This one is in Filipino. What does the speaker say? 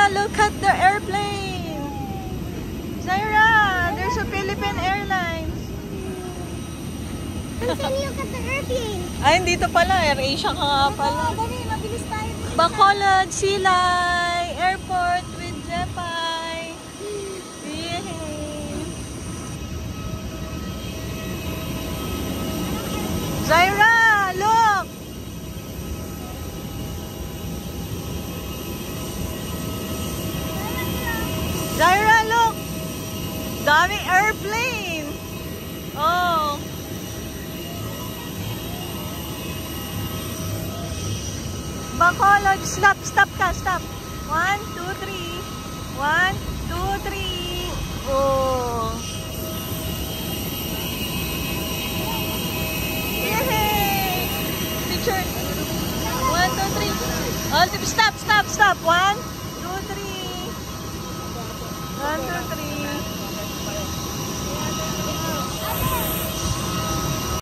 Zaira, look at the airplane. Zaira, there's a Philippine Airlines. Saan look at the airplane? Ay, dito pala. AirAsia ka nga pala. Dali, mabilis tayo. Bacolod, Silay, Airport with Jepay. Yay! Zaira, look! Zaira, look! Daming airplane! Oh! Bacolod, stop ka, stop. 1, 2, 3. 1, 2, 3. Oh. Yay! Picture. 1, 2, 3. Oh, stop. 1, 2, 3. 1, 2, 3.